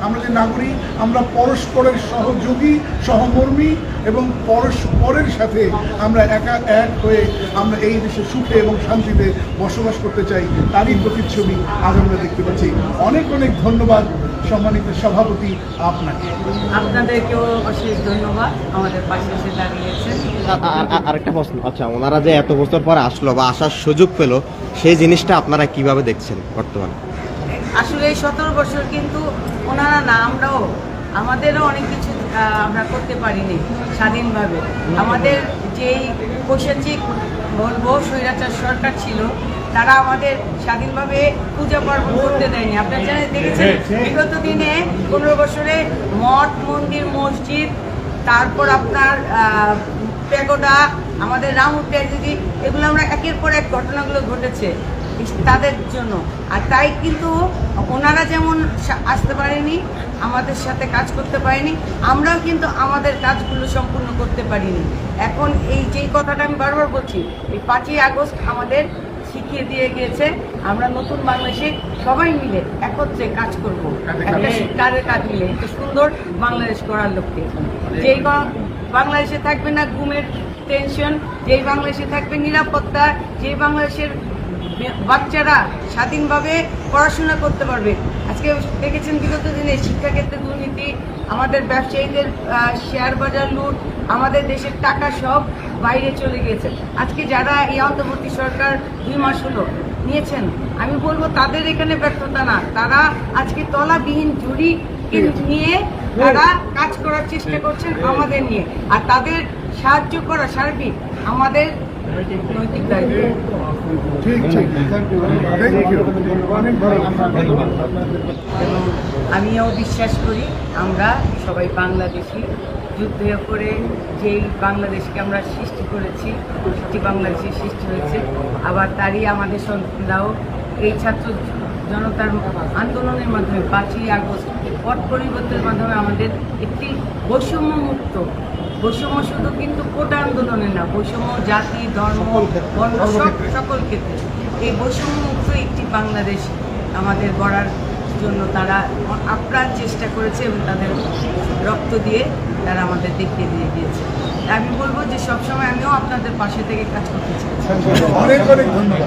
আমরা যে নাগরিক, আমরা পরস্পরের সহযোগী, সহমর্মী এবং পরস্পরের সাথে আমরা এক হয়ে আমরা এই দেশে সুখে এবং শান্তিতে বসবাস করতে চাই, তারই প্রতিচ্ছবি আজ আমরা দেখতে পাচ্ছি। অনেক অনেক ধন্যবাদ সম্মানিত সভাপতি আপনাকে। আপনাদেরকেও অশেষ ধন্যবাদ আমাদের পাশে এসে দাঁড়িয়েছেন। আরেকটা প্রশ্ন, আচ্ছা ওনারা যে এত বছর পরে আসলো বা আসার সুযোগ পেল, সেই জিনিসটা আপনারা কিভাবে দেখছেন বর্তমানে? আসলে এই 17 বছর কিন্তু ওনারা না, আমরাও আমাদেরও অনেক কিছু আমরা করতে পারিনি স্বাধীনভাবে। আমাদের যেই পৈশাচিক বলবো স্বৈরাচার সরকার ছিল, তারা আমাদের স্বাধীনভাবে পূজা পার্বণ করতে দেয়নি। আপনারা জানেন, দেখেছেন বিগত দিনে 15 বছরে মঠ মন্দির মসজিদ, তারপর আপনার প্যাগোডা, আমাদের রাম ট্র্যাজেডি, এগুলো আমরা একের পর এক ঘটনাগুলো ঘটেছে তাদের জন্য। আর তাই কিন্তু ওনারা যেমন আসতে পারেনি, আমাদের সাথে কাজ করতে পারেনি, আমরাও কিন্তু আমাদের কাজগুলো সম্পূর্ণ করতে পারিনি। এখন এই যেই কথাটা আমি বারবার বলছি, এই 5ই আগস্ট আমাদের শিখিয়ে দিয়ে গিয়েছে আমরা নতুন বাংলাদেশে সবাই মিলে একত্রে কাজ করবো, একটা কাজের কাজ মিলে একটা সুন্দর বাংলাদেশ করার লক্ষ্যে। যেই বাংলাদেশে থাকবে না ঘুমের টেনশন, যেই বাংলাদেশে থাকবে নিরাপত্তা, যেই বাংলাদেশের বাচ্চারা স্বাধীনভাবে পড়াশোনা করতে পারবে। আজকে দেখেছেন বিগত দিনে শিক্ষাক্ষেত্রে দুর্নীতি, আমাদের ব্যবসায়ীদের শেয়ার বাজার লুট, আমাদের দেশের টাকা সব বাইরে চলে গেছে। আজকে যারা এই অন্তর্বর্তী সরকার 2 মাস হলো নিয়েছেন, আমি বলবো তাদের এখানে ব্যর্থতা না, তারা আজকে তলাবিহীন জুড়ি নিয়ে তারা কাজ করার চেষ্টা করছেন আমাদের নিয়ে। আর তাদের সাহায্য করা সার্বিক আমাদের নৈতিক দায়িত্ব। এবং আমিও বিশ্বাস করি আমরা সবাই বাংলাদেশি, যুদ্ধ করে যেই বাংলাদেশকে আমরা সৃষ্টি করেছি, একটি বাংলাদেশের সৃষ্টি হয়েছে। আবার তারই আমাদের সন্তানরাও এই ছাত্র জনতার আন্দোলনের মাধ্যমে 5ই আগস্ট পট পরিবর্তনের মাধ্যমে আমাদের একটি বৈষম্যমুক্ত, বৈষম্য শুধু কিন্তু কোটা আন্দোলনে না, বৈষম্য জাতি ধর্ম বর্ণ সকল ক্ষেত্রে এই বৈষম্যমুক্ত একটি বাংলাদেশ আমাদের গড়ার জন্য তারা আপ্রাণ চেষ্টা করেছে এবং তাদের রক্ত দিয়ে তারা আমাদের দেখিয়ে দিয়ে দিয়েছে। আমি বলবো যে সবসময় আমিও আপনাদের পাশে থেকে কাজ করতে চাই। অনেক অনেক ধন্যবাদ।